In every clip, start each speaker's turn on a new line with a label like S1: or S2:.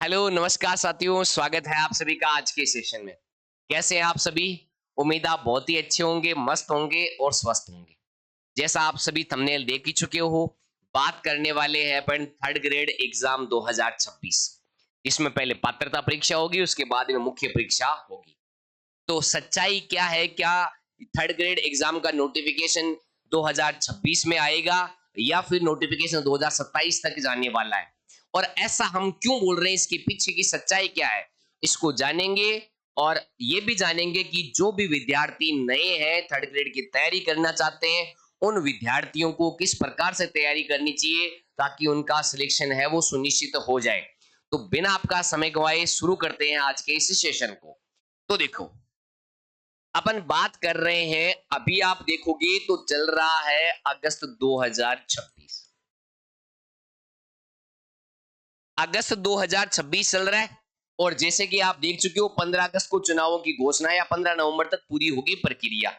S1: Hello नमस्कार साथियों, स्वागत है आप सभी का आज के सेशन में। कैसे हैं आप सभी? उम्मीद आप बहुत ही अच्छे होंगे, मस्त होंगे और स्वस्थ होंगे। जैसा आप सभी थंबनेल देख ही चुके हो, बात करने वाले हैं अपन थर्ड ग्रेड एग्जाम 2026, जिसमें पहले पात्रता परीक्षा होगी, उसके बाद में मुख्य परीक्षा होगी। तो सच्चाई क्या है? क्या थर्ड ग्रेड एग्जाम का नोटिफिकेशन 2026 में आएगा या फिर नोटिफिकेशन 2027 तक जाने वाला है? और ऐसा हम क्यों बोल रहे हैं, इसके पीछे की सच्चाई क्या है, इसको जानेंगे। और ये भी जानेंगे कि जो भी विद्यार्थी नए हैं, थर्ड ग्रेड की तैयारी करना चाहते हैं, उन विद्यार्थियों को किस प्रकार से तैयारी करनी चाहिए ताकि उनका सिलेक्शन है वो सुनिश्चित हो जाए। तो बिना आपका समय गवाए शुरू करते हैं आज के इस सेशन को। तो देखो, अपन बात कर रहे हैं, अभी आप देखोगे तो चल रहा है अगस्त 2026। अगस्त 2026 चल रहा है और जैसे कि आप देख चुके हो 15 अगस्त को चुनावों की घोषणा या 15 नवंबर तक पूरी होगी प्रक्रिया।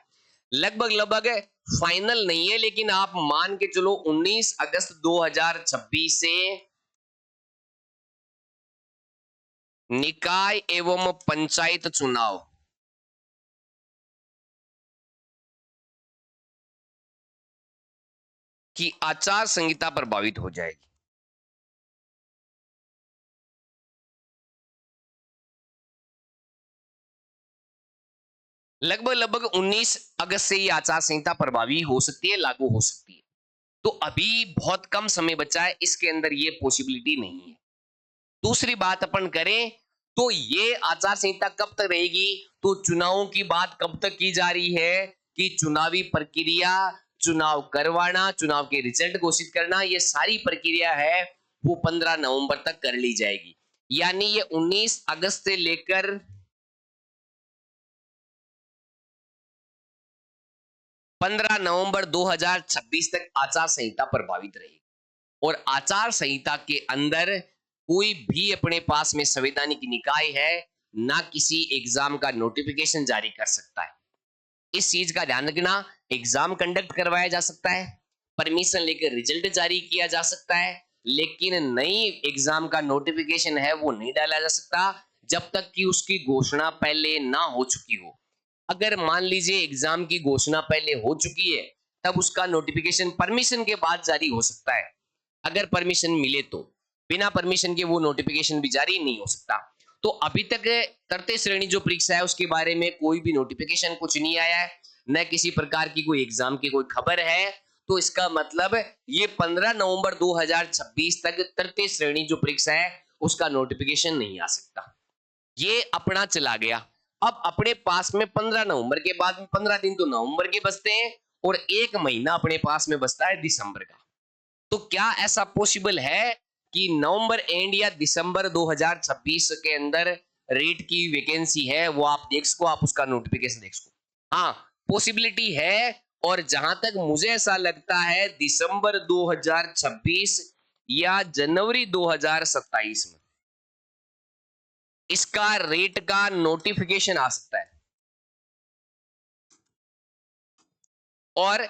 S1: लगभग लगभग फाइनल नहीं है, लेकिन आप मान के चलो 19 अगस्त 2026 से निकाय एवं पंचायत चुनाव की आचार संहिता प्रभावित हो जाएगी। लगभग लगभग 19 अगस्त से ये आचार संहिता प्रभावी हो सकती है, लागू हो सकती है। तो अभी बहुत कम समय बचा है, इसके अंदर ये पॉसिबिलिटी नहीं है। दूसरी बात अपन करें तो ये आचार संहिता कब तक रहेगी? तो चुनावों की बात कब तक की जा रही है कि चुनावी प्रक्रिया, चुनाव करवाना, चुनाव के रिजल्ट घोषित करना, ये सारी प्रक्रिया है वो 15 नवंबर तक कर ली जाएगी। यानी ये 19 अगस्त से लेकर 15 नवंबर 2026 तक आचार संहिता प्रभावित रहेगी। और आचार संहिता के अंदर कोई भी अपने पास में संवैधानिक निकाय है ना किसी एग्जाम का नोटिफिकेशन जारी कर सकता है। इस चीज का ध्यान रखना। एग्जाम कंडक्ट करवाया जा सकता है, परमिशन लेकर रिजल्ट जारी किया जा सकता है, लेकिन नई एग्जाम का नोटिफिकेशन है वो नहीं डाला जा सकता जब तक कि उसकी घोषणा पहले ना हो चुकी हो। अगर मान लीजिए एग्जाम की घोषणा पहले हो चुकी है, तब उसका नोटिफिकेशन परमिशन के बाद जारी हो सकता है, अगर परमिशन मिले तो। बिना परमिशन के वो नोटिफिकेशन भी जारी नहीं हो सकता। तो अभी तक तृतीय श्रेणी जो परीक्षा है उसके बारे में कोई भी नोटिफिकेशन कुछ नहीं आया है, न किसी प्रकार की कोई एग्जाम की कोई खबर है। तो इसका मतलब ये 15 नवंबर 2026 तक तृतीय श्रेणी जो परीक्षा है उसका नोटिफिकेशन नहीं आ सकता। ये अपना चला गया। अब अपने पास में 15 नवंबर के बाद में 15 दिन तो नवंबर के बचते हैं और एक महीना अपने पास में बचता है दिसंबर का। तो क्या ऐसा पॉसिबल है कि नवंबर एंड या दिसंबर 2026 के अंदर रेट की वैकेंसी है वो आप देख सको, आप उसका नोटिफिकेशन देख सको? हाँ, पॉसिबिलिटी है। और जहां तक मुझे ऐसा लगता है दिसंबर 2026 या जनवरी 2027 में इसका रेट का नोटिफिकेशन आ सकता है। और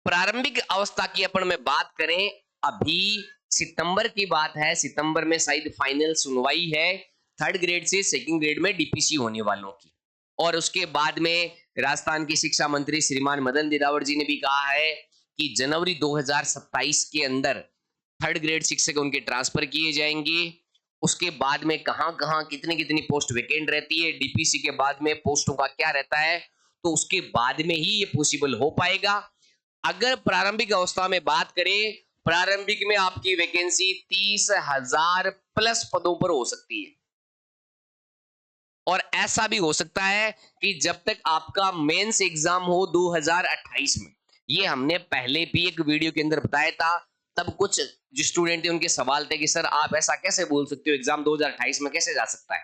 S1: प्रारंभिक अवस्था की अपन में बात करें, अभी सितंबर की बात है, सितंबर में शायद फाइनल सुनवाई है थर्ड ग्रेड से सेकंड ग्रेड में डीपीसी होने वालों की। और उसके बाद में राजस्थान के शिक्षा मंत्री श्रीमान मदन दिरावर जी ने भी कहा है कि जनवरी 2027 के अंदर थर्ड ग्रेड शिक्षक उनके ट्रांसफर किए जाएंगे। उसके बाद में कहां कहां कितनी कितनी पोस्ट वैकेंट रहती है, डीपीसी के बाद में पोस्टों का क्या रहता है, तो उसके बाद में ही ये पॉसिबल हो पाएगा। अगर प्रारंभिक अवस्था में बात करें, प्रारंभिक में आपकी वैकेंसी 30,000 प्लस पदों पर हो सकती है। और ऐसा भी हो सकता है कि जब तक आपका मेंस एग्जाम हो 2028 में, ये हमने पहले भी एक वीडियो के अंदर बताया था, तब कुछ जो स्टूडेंट थे उनके सवाल थे कि सर आप ऐसा कैसे बोल सकते हो, एग्जाम 2028 में कैसे जा सकता है?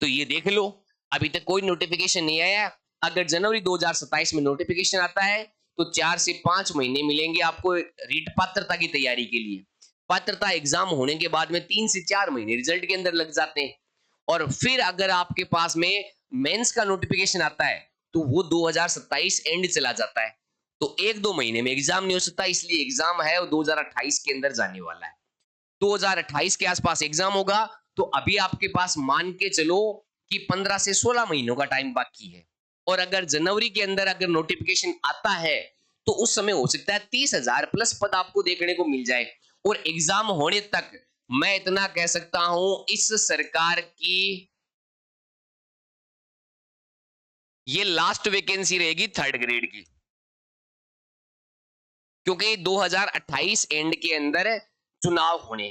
S1: तो ये देख लो, अभी तक कोई नोटिफिकेशन नहीं आया। अगर जनवरी 2027 में नोटिफिकेशन आता है तो 4 से 5 महीने मिलेंगे आपको रीट पात्रता की तैयारी के लिए। पात्रता एग्जाम होने के बाद में 3 से 4 महीने रिजल्ट के अंदर लग जाते हैं। और फिर अगर आपके पास में मेंस का नोटिफिकेशन आता है तो वो 2027 एंड चला जाता है। तो 1-2 महीने में एग्जाम नहीं हो सकता, इसलिए एग्जाम है वो 2028 के अंदर जाने वाला है। 2028 के आसपास एग्जाम होगा, तो अभी आपके पास मान के चलो कि 15 से 16 महीनों का टाइम बाकी है। और अगर जनवरी के अंदर अगर नोटिफिकेशन आता है तो उस समय हो सकता है 30,000 प्लस पद आपको देखने को मिल जाए। और एग्जाम होने तक मैं इतना कह सकता हूं, इस सरकार की ये लास्ट वैकेंसी रहेगी थर्ड ग्रेड की, क्योंकि 2028 एंड के अंदर चुनाव होने,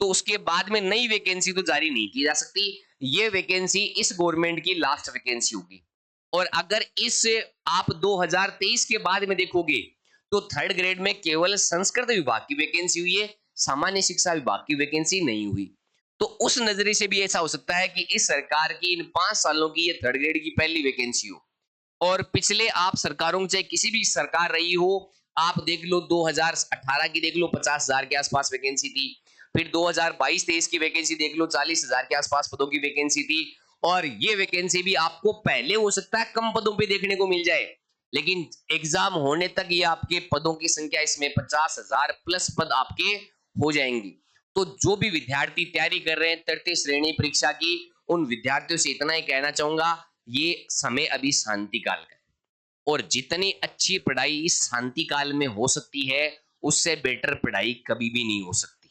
S1: तो उसके बाद में नई वैकेंसी तो जारी नहीं की जा सकती। ये वैकेंसी इस गवर्नमेंट की लास्ट वैकेंसी होगी। और अगर इस आप 2023 के बाद में देखोगे तो थर्ड ग्रेड में केवल संस्कृत विभाग की वैकेंसी हुई है, सामान्य शिक्षा विभाग की वैकेंसी नहीं हुई। तो उस नजरिए से भी ऐसा हो सकता है कि इस सरकार की इन 5 सालों की ये थर्ड ग्रेड की पहली वैकेंसी हो। और पिछले आप सरकारों में चाहे किसी भी सरकार रही हो, आप देख लो 2018 की देख लो 50,000 के आसपास वैकेंसी थी। फिर 2022-23 की वैकेंसी देख लो 40,000 के आसपास पदों की वैकेंसी थी। और ये वैकेंसी भी आपको पहले हो सकता है कम पदों पे देखने को मिल जाए, लेकिन एग्जाम होने तक ये आपके पदों की संख्या इसमें 50,000 प्लस पद आपके हो जाएंगे। तो जो भी विद्यार्थी तैयारी कर रहे हैं तृतीय श्रेणी परीक्षा की, उन विद्यार्थियों से इतना ही कहना चाहूंगा, ये समय अभी शांति काल का है और जितनी अच्छी पढ़ाई इस शांति काल में हो सकती है उससे बेटर पढ़ाई कभी भी नहीं हो सकती।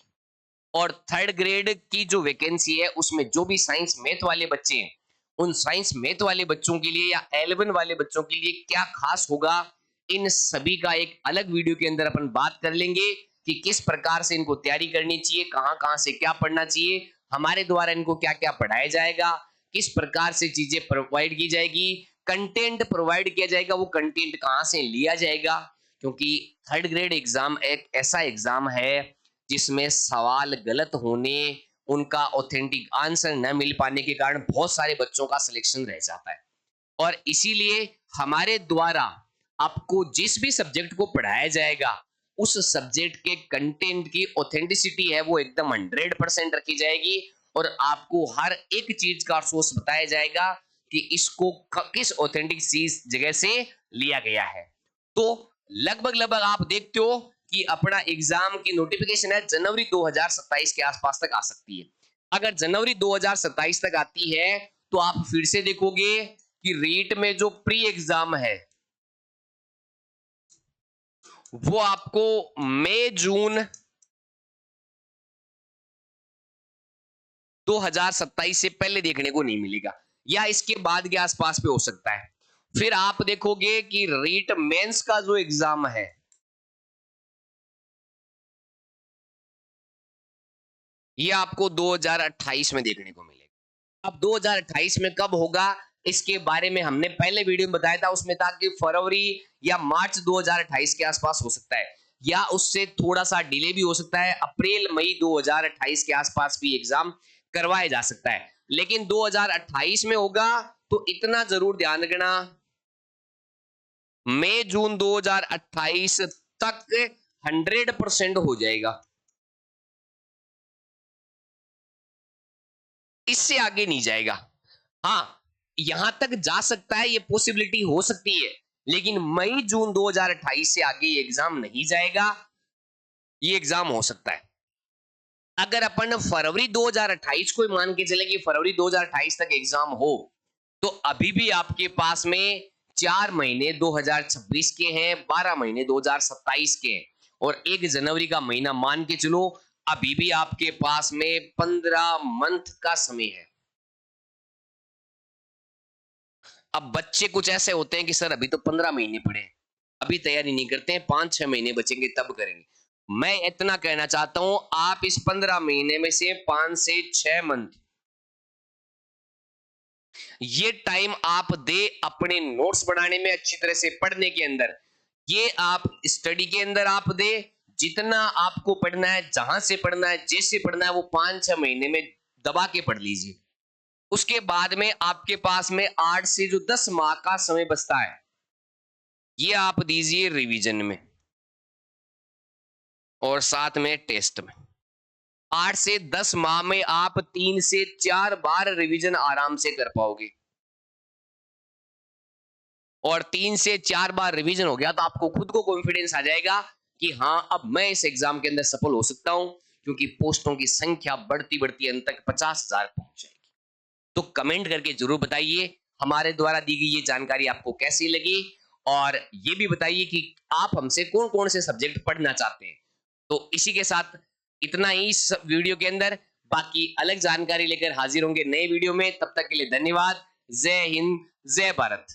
S1: और थर्ड ग्रेड की जो वैकेंसी है उसमें जो भी साइंस मैथ वाले बच्चे हैं, उन साइंस मैथ वाले बच्चों के लिए या L1 वाले बच्चों के लिए क्या खास होगा, इन सभी का एक अलग वीडियो के अंदर अपन बात कर लेंगे कि किस प्रकार से इनको तैयारी करनी चाहिए, कहां कहां से क्या पढ़ना चाहिए, हमारे द्वारा इनको क्या क्या पढ़ाया जाएगा, किस प्रकार से चीजें प्रोवाइड की जाएगी, कंटेंट प्रोवाइड किया जाएगा, वो कंटेंट कहां से लिया जाएगा। क्योंकि थर्ड ग्रेड एग्जाम एक ऐसा एग्जाम है जिसमें सवाल गलत होने, उनका ऑथेंटिक आंसर न मिल पाने के कारण बहुत सारे बच्चों का सिलेक्शन रह जाता है। और इसीलिए हमारे द्वारा आपको जिस भी सब्जेक्ट को पढ़ाया जाएगा उस सब्जेक्ट के कंटेंट की ऑथेंटिसिटी है वो एकदम 100% रखी जाएगी और आपको हर एक चीज का सोर्स बताया जाएगा कि इसको किस ऑथेंटिक चीज जगह से लिया गया है। तो लगभग लगभग आप देखते हो कि अपना एग्जाम की नोटिफिकेशन है जनवरी 2027 के आसपास तक आ सकती है। अगर जनवरी 2027 तक आती है तो आप फिर से देखोगे कि रीट में जो प्री एग्जाम है वो आपको मई जून 2027 से पहले देखने को नहीं मिलेगा या इसके बाद के आसपास पे हो सकता है। फिर आप देखोगे कि रीट मेंस का जो एग्जाम है ये आपको 2028 में देखने को मिलेगा। अब 2028 में कब होगा इसके बारे में हमने पहले वीडियो में बताया था, उसमें था कि फरवरी या मार्च 2028 के आसपास हो सकता है या उससे थोड़ा सा डिले भी हो सकता है, अप्रैल मई 2028 के आसपास भी एग्जाम करवाया जा सकता है। लेकिन 2028 में होगा तो इतना जरूर ध्यान रखना, मई जून 2028 तक 100% हो जाएगा, इससे आगे नहीं जाएगा। हाँ, यहां तक जा सकता है, ये पॉसिबिलिटी हो सकती है, लेकिन मई जून 2028 से आगे ये एग्जाम नहीं जाएगा। ये एग्जाम हो सकता है अगर अपन फरवरी 2028 को मान के चले कि फरवरी 2028 तक एग्जाम हो तो अभी भी आपके पास में 4 महीने 2026 के हैं, 12 महीने 2027 के हैं और 1 जनवरी का महीना मान के चलो, अभी भी आपके पास में 15 मंथ का समय है। अब बच्चे कुछ ऐसे होते हैं कि सर अभी तो 15 महीने पड़े, अभी तैयारी नहीं करते हैं, 5-6 महीने बचेंगे तब करेंगे। मैं इतना कहना चाहता हूं, आप इस 15 महीने में से 5 से 6 मंथ ये टाइम आप दे अपने नोट्स बनाने में, अच्छी तरह से पढ़ने के अंदर, ये आप स्टडी के अंदर आप दे, जितना आपको पढ़ना है, जहां से पढ़ना है, जैसे पढ़ना है, वो 5-6 महीने में दबा के पढ़ लीजिए। उसके बाद में आपके पास में 8 से जो 10 माह का समय बचता है ये आप दीजिए रिवीजन में और साथ में टेस्ट में। 8 से 10 माह में आप 3 से 4 बार रिवीजन आराम से कर पाओगे और 3 से 4 बार रिवीजन हो गया तो आपको खुद को कॉन्फिडेंस आ जाएगा कि हाँ अब मैं इस एग्जाम के अंदर सफल हो सकता हूं। क्योंकि पोस्टों की संख्या बढ़ती बढ़ती अंत तक 50,000 पहुंच जाएगी। तो कमेंट करके जरूर बताइए हमारे द्वारा दी गई ये जानकारी आपको कैसी लगी, और ये भी बताइए कि आप हमसे कौन कौन से सब्जेक्ट पढ़ना चाहते हैं। तो इसी के साथ इतना ही इस वीडियो के अंदर, बाकी अलग जानकारी लेकर हाजिर होंगे नए वीडियो में। तब तक के लिए धन्यवाद। जय हिंद, जय भारत।